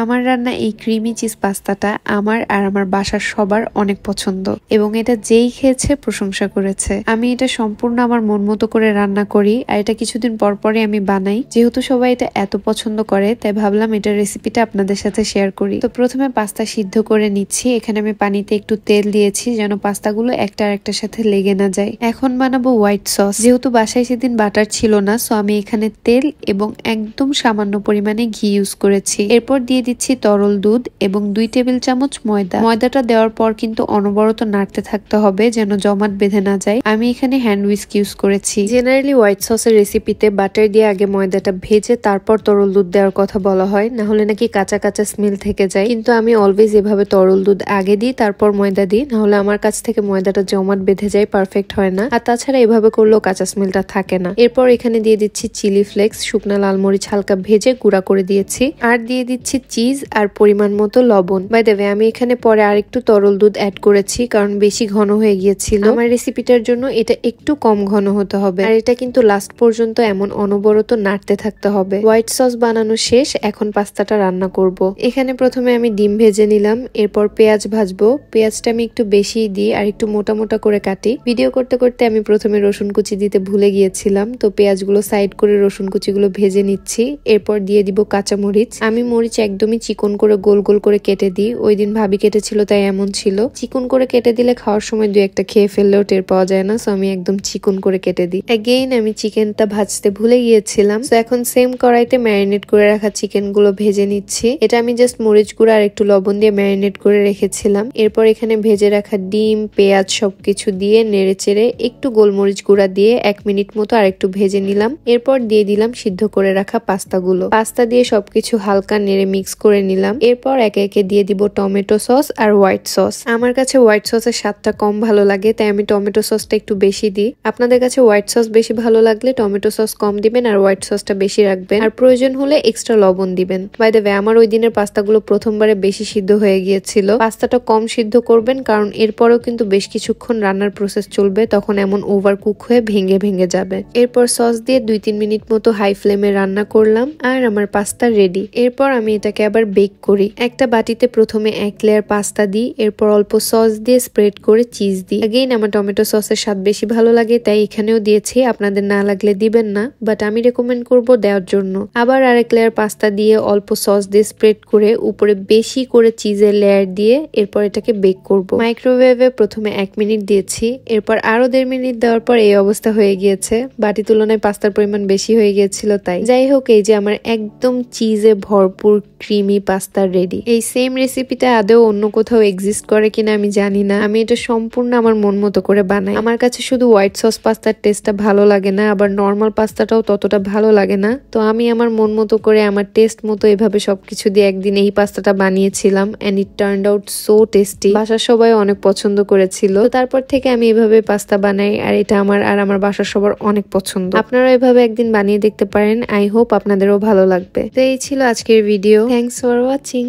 আমার রান্না এই ক্রিমি চিজ পাস্তাটা আমার আর আমার বাসার সবার অনেক পছন্দ এবং এটা যেই খেয়েছে প্রশংসা করেছে। আমি এটা সম্পূর্ণ আমার মন মতো করে রান্না করি আর এটা কিছুদিন পর পরে আমি বানাই। যেহেতু সবাই এটা এত পছন্দ করে তাই ভাবলাম এটার রেসিপিটা আপনাদের সাথে শেয়ার করি। তো প্রথমে পাস্তা সিদ্ধ করে নিচ্ছি। এখানে আমি পানিতে একটু তেল দিয়েছি যেন পাস্তাগুলো একটা আরেকটার সাথে লেগে না যায়। এখন বানাবো হোয়াইট সস। যেহেতু বাসায় সেদিন বাটার ছিল না, সো আমি এখানে তেল এবং একদম সামান্য পরিমাণে ঘি ইউজ করেছি। এরপর দিয়ে দিচ্ছি তরল দুধ এবং 2 টেবিল চামচ ময়দা। ময়দাটা দেওয়ার পর কিন্তু অনবরত নাড়তে থাকতে হবে যেন জমাট বেঁধে না যায়। আমি এখানে হ্যান্ড হুইস্ক ইউজ করেছি। জেনারেলি হোয়াইট সসের রেসিপিতে বাটার দিয়ে আগে ময়দাটা ভেজে তারপর তরল দুধ দেওয়ার কথা বলা হয়, না হলে নাকি কাঁচা কাঁচা স্মেল থেকে যায়। কিন্তু আমি অলওয়েজ এভাবে তরল দুধ আগে দিই তারপর ময়দা দিই, না হলে আমার কাছ থেকে ময়দাটা জমাট বেঁধে যায়, পারফেক্ট হয় না। আর তাছাড়া এভাবে করলেও কাঁচা স্মেলটা থাকে না। এরপর এখানে দিয়ে দিচ্ছি চিলি ফ্লেক্স, শুকনা লাল মরিচ হালকা ভেজে গুঁড়া করে দিয়েছি। আর দিয়ে দিচ্ছি চিজ আর পরিমাণ মতো লবণ। বাই দ্য ওয়ে, আমি এখানে পরে আরেকটু তরল দুধ অ্যাড করেছি কারণ বেশি ঘন হয়ে গিয়েছিল। আমার রেসিপিটার জন্য এটা একটু কম ঘন হতে হবে। আর এটা কিন্তু লাস্ট পর্যন্ত এমন অনবরত নাড়তে থাকতে হবে। হোয়াইট সস বানানো শেষ, এখন পাস্তাটা রান্না করব। এখানে প্রথমে আমি ডিম ভেজে নিলাম, এরপর পেঁয়াজ ভাজবো। পেঁয়াজটা আমি একটু বেশি দিই আর একটু মোটা মোটা করে কাটি। ভিডিও করতে করতে আমি প্রথমে রসুন কুচি দিতে ভুলে গিয়েছিলাম, তো পেঁয়াজগুলো সাইড করে রসুন কুচিগুলো ভেজে নিচ্ছি। এরপর দিয়ে দিব কাঁচা মরিচ। আমি মরিচ একদমই চিকন করে গোল গোল করে কেটে দিই। ওই দিন ভাবি কেটেছিল তাই এমন ছিল। চিকন করে কেটে দিলে খাওয়ার সময় 2-1টা খেয়ে ফেললেও টের পাওয়া যায় না, সো আমি একদম চিকন করে কেটে দিই। এগেইন আমি চিকেনটা ভাজতে ভুলে গিয়েছিলাম, সো এখন সেম কড়াইতে ম্যারিনেট করে রাখা চিকেন গুলো ভেজে নিচ্ছি। এটা আমি জাস্ট মরিচ গুঁড়া আর একটু লবণ দিয়ে ম্যারিনেট করে রেখেছিলাম। এরপর এখানে ভেজে রাখা ডিম, পেঁয়াজ সবকিছু দিয়ে নেড়ে চেড়ে একটু গোলমরিচ গুঁড়া দিয়ে 1 মিনিট মতো আর একটু ভেজে নিলাম। এরপর দিয়ে দিলাম সিদ্ধ করে রাখা পাস্তাগুলো। পাস্তা দিয়ে সবকিছু হালকা নেড়ে মিক্স করে নিলাম। এরপর একে একে দিয়ে দিব টমেটো সস আর হোয়াইট সস। আমার কাছে হোয়াইট সসের স্বাদটা কম ভালো লাগে তাই আমি টমেটো সসটা একটু বেশি দিই। আপনাদের কাছে হোয়াইট সস বেশি ভালো লাগলে টমেটো সস কম দিবেন আর হোয়াইট সসটা বেশি রাখবেন। আর প্রয়োজন হলে এক্সট্রা লবণ দিবেন। বাই দ্য ওয়ে, আমার ওই দিনের পাস্তাগুলো প্রথমবারে বেশি সিদ্ধ হয়ে গিয়েছিল। পাস্তাটা কম সিদ্ধ করবেন কারণ এরপরেও কিন্তু বেশ কিছুক্ষণ রান্নার প্রসেস চলবে, তখন এমন ওভার কুক হয়ে ভেঙে ভেঙে যাবে। এরপর সস দিয়ে 2-3 মিনিট মতো হাই ফ্লেমে রান্না করলাম আর আমার পাস্তা রেডি। এরপর আমি এটাকে আবার বেক করি। একটা বাটিতে প্রথমে 1 লেয়ার পাস্তা দিই, এরপর অল্প সস দিয়ে স্প্রেড করে চিজ দিই। अगेन আমার টমেটো সসের স্বাদ বেশি ভালো লাগে তাই এখানেও দিয়েছি। আপনাদের না লাগলে দিবেন না, বাট আমি রেকমেন্ড করব দেওয়ার জন্য। আবার আরেক লেয়ার পাস্তা দিয়ে অল্প সস দিয়ে স্প্রেড করে উপরে বেশি করে চিজের লেয়ার দিয়ে এরপর এটাকে বেক করব। মাইক্রোওয়েভে প্রথমে 1 মিনিট দিয়েছি, এরপর আরো 1.5 মিনিট দেওয়ার পর এই অবস্থা হয়ে গিয়েছে। বাটি তুলনায় পাস্তার পরিমাণ বেশি হয়ে গিয়েছিল তাই। যাই হোক, এই যে আমার একদম চিজে ভরপুর ক্রিমি পাস্তা রেডি। এই সেম রেসিপিটা আদৌ অন্য কোথাও এক্সিস্ট করে কিনা আমি জানি না। আমি এটা সম্পূর্ণ আমার মন মতো করে বানাই। আমার কাছে শুধু হোয়াইট সস পাস্তার টেস্টটা ভালো লাগে না, আবার নর্মাল পাস্তাটাও ততটা ভালো লাগে না। তো আমি আমার মন মতো করে আমার টেস্ট মতো এভাবে সবকিছু দিয়ে একদিন এই পাস্তাটা বানিয়েছিলাম and it turned out so tasty. বাসার সবাই অনেক পছন্দ করেছিল। তো তারপর থেকে আমি এভাবে পাস্তা বানাই আর এটা আমার আর আমার বাসার সবার অনেক পছন্দ। আপনারা এভাবে একদিন বানিয়ে দেখতে পারেন। আই হোপ আপনাদেরও ভালো লাগবে। তো এই ছিল আজকের ভিডিও। Thanks for watching.